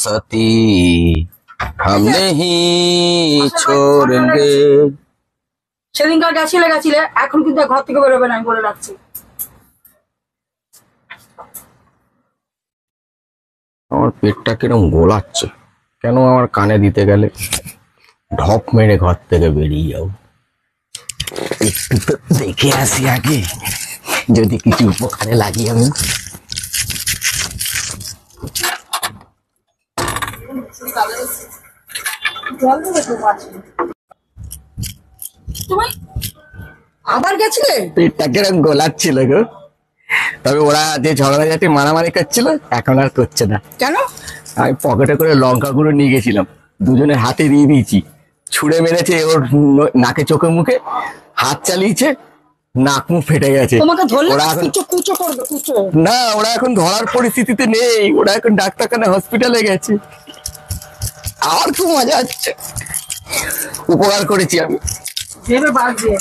सती हम नहीं छोड़ेंगे। সেদিনকার গেছিলে এখন কিন্তু ঘর থেকে বেরোবে না, আমি বলে রাখছি। আমার পেটটা কিরম গোলাচ্ছে, কেন আমার কানে দিতে গেলে ঢপ মেরে ঘর থেকে বেরিয়ে যাও। একটু তো দেখে আসি আগে, যদি কিছু উপকারে লাগি আমি। তুমি আবার গেছিলে? পেটটা কিরম গোলাচ্ছিল গো। তবে ওরা যে ঝগড়াঝাটি মারামারি করছিল এখন আর করছে না। কেন? আমি পকেটে করে লঙ্কা গুঁড়ো নিয়ে গেছিলাম, দুজনের হাতে দিয়ে দিয়েছি। ছুঁড়ে মেরেছে ওর নাকে চোখে মুখে, হাত চালিয়েছে, নাক মুখ ফেটে গেছে। তোমাকে ধরলে ওরা এখন কুচো করবে, কুচো না, ওরা এখন ধরার পরিস্থিতিতে নেই, ওরা এখন ডাক্তারখানা হসপিটালে গেছে। আর খুব মজা হচ্ছে, উপকার করেছি আমি। ভেবে বাদ দিয়ে